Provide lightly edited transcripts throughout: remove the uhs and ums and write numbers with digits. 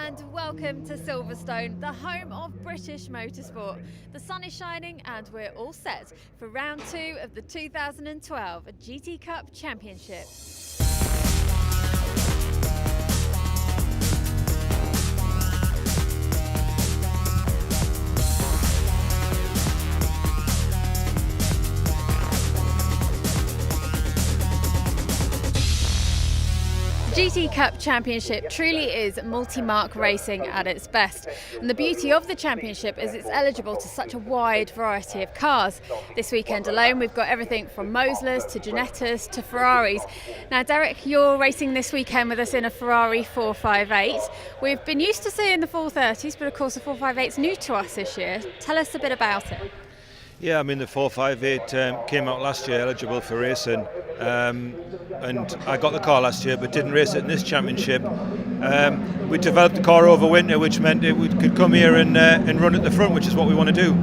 and welcome to Silverstone, the home of British motorsport. The sun is shining and we're all set for round 2 of the 2012 GT Cup Championship. GT Cup Championship truly is multi-mark racing at its best, and the beauty of the championship is it's eligible to such a wide variety of cars. This weekend alone we've got everything from Moslers to Ginettas to Ferraris. Now Derek, you're racing this weekend with us in a Ferrari 458. We've been used to seeing the 430s, but of course the 458's new to us this year. Tell us a bit about it. Yeah, I mean the 458 came out last year eligible for racing, and I got the car last year but didn't race it in this championship. We developed the car over winter, which meant we could come here and run at the front, which is what we want to do.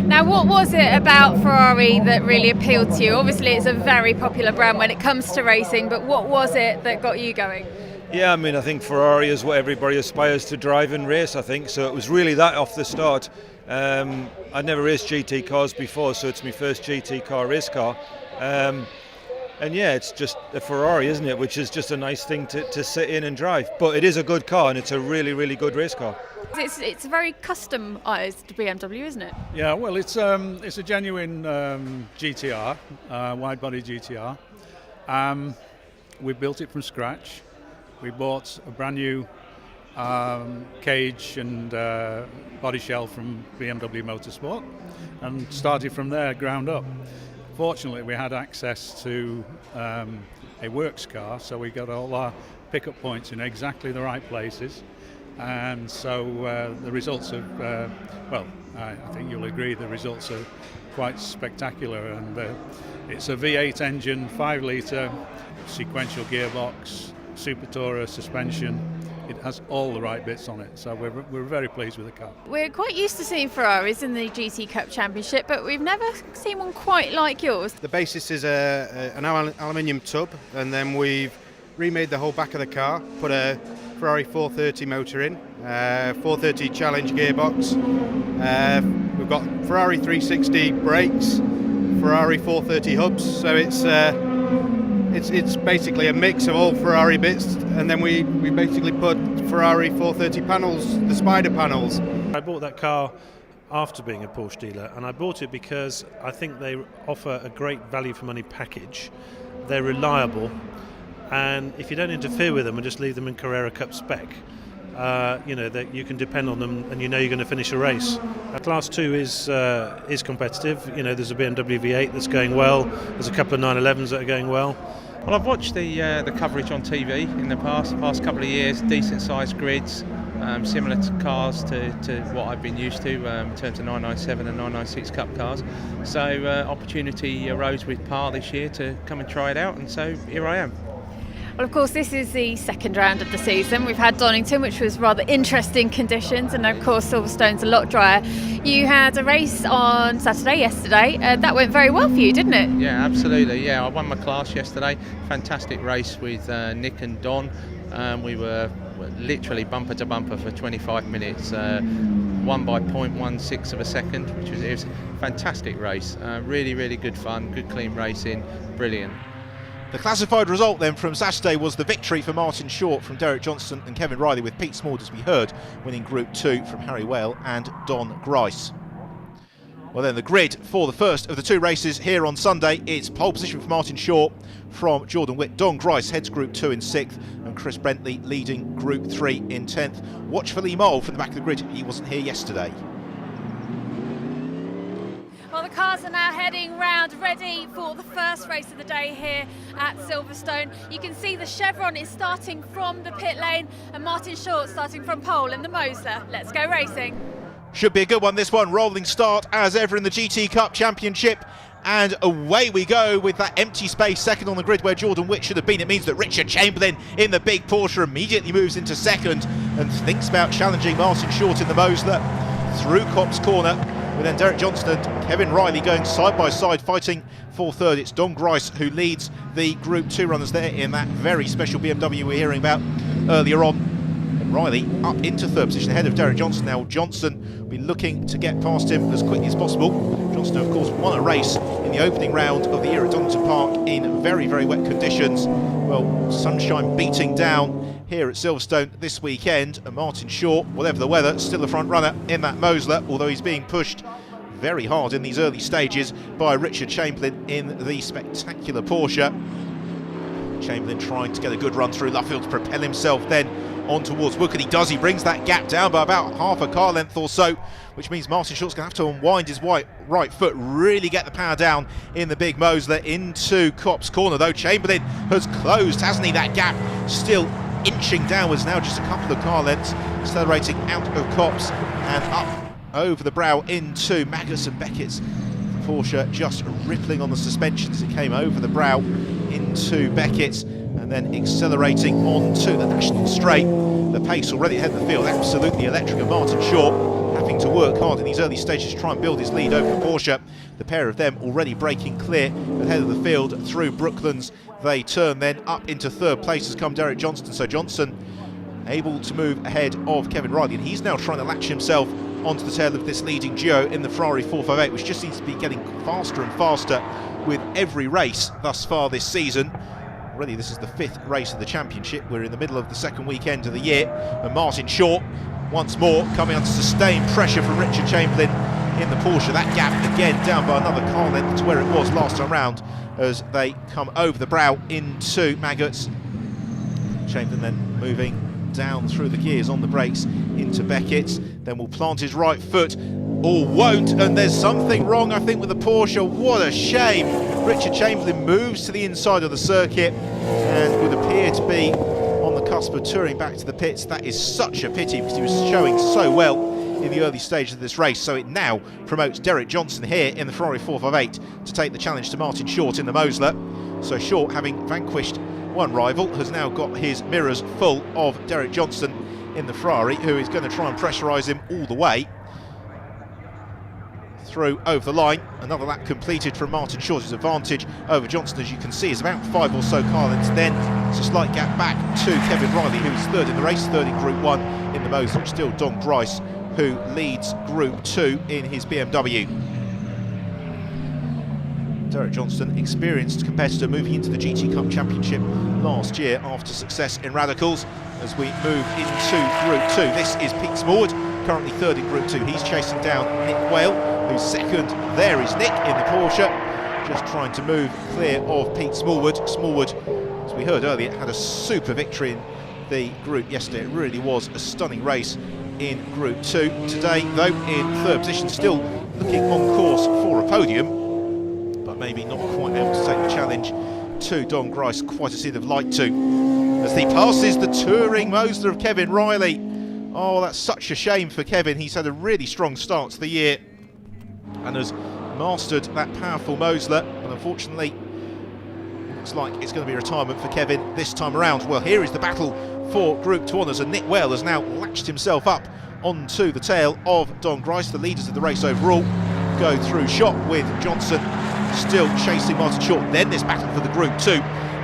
Now, what was it about Ferrari that really appealed to you? Obviously it's a very popular brand when it comes to racing, but what was it that got you going? Yeah, I mean I think Ferrari is what everybody aspires to drive and race, I think, so it was really that off the start. I'd never raced GT cars before, so it's my first GT car race car. And yeah, it's just a Ferrari, isn't it? Which is just a nice thing to sit in and drive. But it is a good car, and it's a really, really good race car. It's a very customised BMW, isn't it? Yeah, well, it's a genuine GTR, wide-body GTR. We built it from scratch. We bought a brand new cage and body shell from BMW Motorsport and started from there, ground up. Fortunately, we had access to a works car, so we got all our pickup points in exactly the right places, and so the results are, well, I think you'll agree the results are quite spectacular, and it's a V8 engine, 5 litre, sequential gearbox, Super Tourer suspension. It has all the right bits on it, so we're very pleased with the car. We're quite used to seeing Ferraris in the GT Cup Championship, but we've never seen one quite like yours. The basis is an aluminium tub, and then we've remade the whole back of the car, put a Ferrari 430 motor in, 430 Challenge gearbox. We've got Ferrari 360 brakes, Ferrari 430 hubs, so it's basically a mix of all Ferrari bits, and then we basically put Ferrari 430 panels, the Spider panels. I bought that car after being a Porsche dealer, and I bought it because I think they offer a great value for money package. They're reliable, and if you don't interfere with them and just leave them in Carrera Cup spec, you know that you can depend on them, and you know you're going to finish a race. Class 2 is competitive. You know, there's a BMW V8 that's going well. There's a couple of 911s that are going well. Well, I've watched the coverage on TV in the past couple of years. Decent sized grids, similar to cars to what I've been used to in terms of 997 and 996 Cup cars. So opportunity arose with Par this year to come and try it out, and so here I am. Well, of course, this is the second round of the season. We've had Donington, which was rather interesting conditions, and of course Silverstone's a lot drier. You had a race on yesterday. That went very well for you, didn't it? Yeah, absolutely. Yeah, I won my class yesterday. Fantastic race with Nick and Don. We were literally bumper to bumper for 25 minutes. Won by 0.16 of a second, which was a fantastic race. Really, really good fun, good clean racing, brilliant. The classified result then from Saturday was the victory for Martin Short from Derek Johnston and Kevin Riley, with Pete Small, as we heard, winning Group 2 from Harry Whale and Don Grice. Well then, the grid for the first of the 2 races here on Sunday. It's pole position for Martin Short from Jordan Witt. Don Grice heads Group 2 in 6th, and Chris Brentley leading Group 3 in 10th. Watch for Lee Mole from the back of the grid. He wasn't here yesterday. Well, the cars are now heading round, ready for the first race of the day here at Silverstone. You can see the chevron is starting from the pit lane, and Martin Short starting from pole in the Mosler. Let's go racing. Should be a good one, this one. Rolling start as ever in the GT Cup Championship. And away we go with that empty space, second on the grid where Jordan Witt should have been. It means that Richard Chamberlain in the big Porsche immediately moves into second and thinks about challenging Martin Short in the Mosler through Copse Corner. With then Derek Johnston and Kevin Riley going side by side, fighting for third. It's Don Grice who leads the Group 2 runners there in that very special BMW we're hearing about earlier on. Riley up into third position ahead of Derek Johnson. Now Johnson will be looking to get past him as quickly as possible. Johnson, of course, won a race in the opening round of the year at Donington Park in very, very wet conditions. Well, sunshine beating down here at Silverstone this weekend. And Martin Short, whatever the weather, still the front runner in that Mosler, although he's being pushed very hard in these early stages by Richard Chamberlain in the spectacular Porsche. Chamberlain trying to get a good run through Luffield to propel himself then on towards Woodcote. He does, he brings that gap down by about half a car length or so, which means Martin Short's going to have to unwind his right foot, really get the power down in the big Mosler into Copse corner, though Chamberlain has closed, hasn't he? That gap still inching downwards now, just a couple of car lengths, accelerating out of Copse and up over the brow into Maggotts and Beckett's Porsche, just rippling on the suspension as it came over the brow into Beckett's and then accelerating onto the National Straight. The pace already ahead of the field, absolutely electric, and Martin Short having to work hard in these early stages to try and build his lead over the Porsche. The pair of them already breaking clear ahead of the field through Brooklands. They turn then up into third place as come Derek Johnston. So Johnson able to move ahead of Kevin Riley, and he's now trying to latch himself onto the tail of this leading duo in the Ferrari 458, which just seems to be getting faster and faster with every race thus far this season. Already this is the 5th race of the championship. We're in the middle of the second weekend of the year, and Martin Short once more coming under sustained pressure from Richard Chamberlain in the Porsche. That gap again down by another car length to where it was last time round as they come over the brow into Maggotts. Chamberlain then moving down through the gears on the brakes into Beckett's, then will plant his right foot, or won't, and there's something wrong I think with the Porsche. What a shame. Richard Chamberlain moves to the inside of the circuit and would appear to be on the cusp of touring back to the pits. That is such a pity because he was showing so well in the early stages of this race. So it now promotes Derek Johnson here in the Ferrari 458 to take the challenge to Martin Short in the Mosler. So Short, having vanquished one rival, has now got his mirrors full of Derek Johnson in the Ferrari, who is going to try and pressurise him all the way through over the line. Another lap completed from Martin Short. His advantage over Johnson, as you can see, is about 5 or so car lengths. Then it's a slight gap back to Kevin Riley, who is third in the race, third in Group 1 in the Mosler. It's still Don Grice who leads Group 2 in his BMW. Derek Johnston, experienced competitor, moving into the GT Cup Championship last year after success in Radicals. As we move into Group 2, this is Pete Smallwood, currently third in Group 2. He's chasing down Nick Whale, who's second. There is Nick in the Porsche, just trying to move clear of Pete Smallwood. Smallwood, as we heard earlier, had a super victory in the group yesterday. It really was a stunning race in Group 2. Today, though, in third position, still looking on course for a podium, maybe not quite able to take the challenge to Don Grice quite as he'd have liked to, as he passes the touring Mosler of Kevin Riley. Oh, that's such a shame for Kevin. He's had a really strong start to the year and has mastered that powerful Mosler, but unfortunately looks like it's going to be retirement for Kevin this time around. Well, here is the battle for Group 2 honours, and Nick Whale has now latched himself up onto the tail of Don Grice. The leaders of the race overall go through shot with Johnson still chasing Martin Short. Then this battle for the Group 2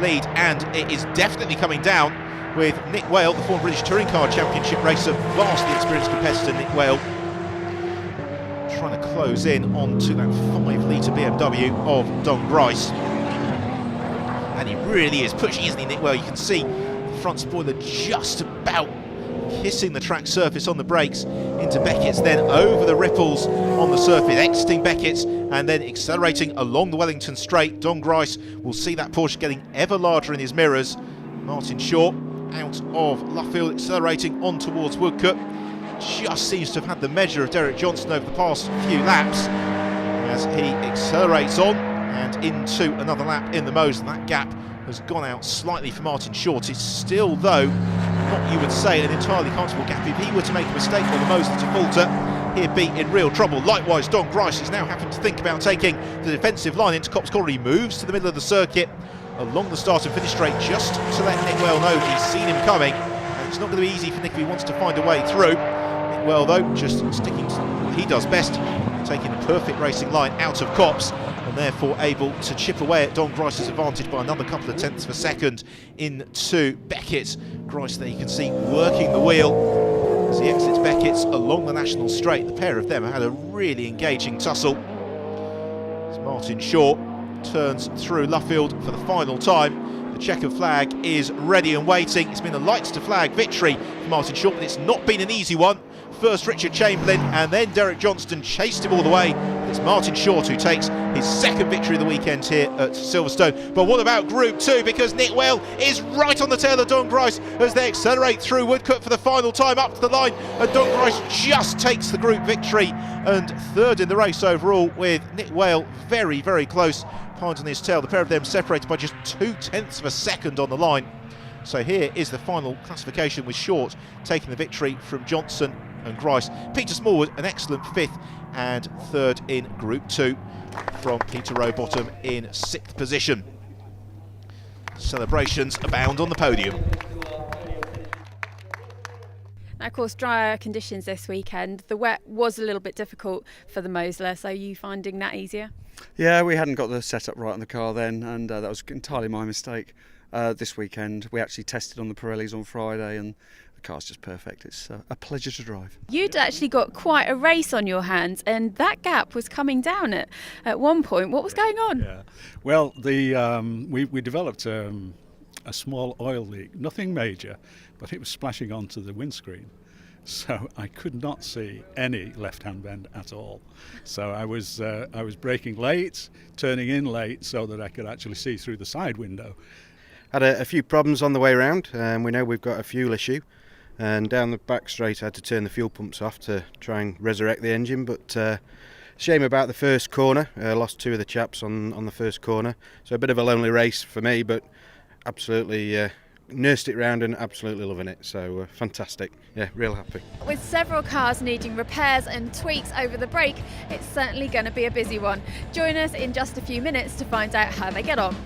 lead, and it is definitely coming down with Nick Whale, the former British Touring Car Championship racer, vastly experienced competitor Nick Whale, trying to close in onto that 5-litre BMW of Don Grice. And he really is pushing, isn't he, Nick Whale? You can see the front spoiler just about kissing the track surface on the brakes into Beckett's, then over the ripples on the surface, exiting Beckett's and then accelerating along the Wellington Straight. Don Grice will see that Porsche getting ever larger in his mirrors. Martin Short out of Luffield, accelerating on towards Woodcote. Just seems to have had the measure of Derek Johnson over the past few laps as he accelerates on and into another lap in the Mosler. That gap has gone out slightly for Martin Short. It's still, though, what you would say an entirely comfortable gap. If he were to make a mistake or the Mosler to falter, he'd be in real trouble. Likewise, Don Grice is now having to think about taking the defensive line into Copse Corner. He moves to the middle of the circuit along the start and finish straight, just to let Nick Whale know he's seen him coming, and it's not going to be easy for Nick if he wants to find a way through. Nick Whale, though, just sticking to what he does best, taking the perfect racing line out of Copse, and therefore able to chip away at Don Grice's advantage by another couple of tenths of a second into Beckett. Grice, there you can see, working the wheel as he exits Beckett's along the National Straight. The pair of them have had a really engaging tussle. As Martin Short turns through Luffield for the final time. The checkered flag is ready and waiting. It's been a lights to flag victory for Martin Short, but it's not been an easy one. First Richard Chamberlain and then Derek Johnston chased him all the way. It's Martin Short who takes his second victory of the weekend here at Silverstone. But what about Group 2? Because Nick Whale is right on the tail of Don Grice as they accelerate through Woodcote for the final time up to the line. And Don Grice just takes the group victory and third in the race overall, with Nick Whale very, very close behind on his tail. The pair of them separated by just 0.2 of a second on the line. So here is the final classification, with Short taking the victory from Johnson and Grice. Peter Smallwood, an excellent fifth, and third in Group 2 from Peter Rowbottom in 6th position. Celebrations abound on the podium. Now, of course, drier conditions this weekend. The wet was a little bit difficult for the Mosler, so are you finding that easier? Yeah, we hadn't got the setup right on the car then, and that was entirely my mistake. This weekend we actually tested on the Pirellis on Friday, and the car's just perfect. It's a pleasure to drive. You'd actually got quite a race on your hands, and that gap was coming down at one point. What was going on? Yeah. Well, we developed a small oil leak, nothing major, but it was splashing onto the windscreen. So I could not see any left-hand bend at all. So I was braking late, turning in late, so that I could actually see through the side window. Had a few problems on the way around. We know we've got a fuel issue, and down the back straight I had to turn the fuel pumps off to try and resurrect the engine. But shame about the first corner. Lost two of the chaps on the first corner, so a bit of a lonely race for me, but absolutely nursed it round and absolutely loving it. So fantastic. Yeah, real happy. With several cars needing repairs and tweaks over the break, it's certainly going to be a busy one. Join us in just a few minutes to find out how they get on.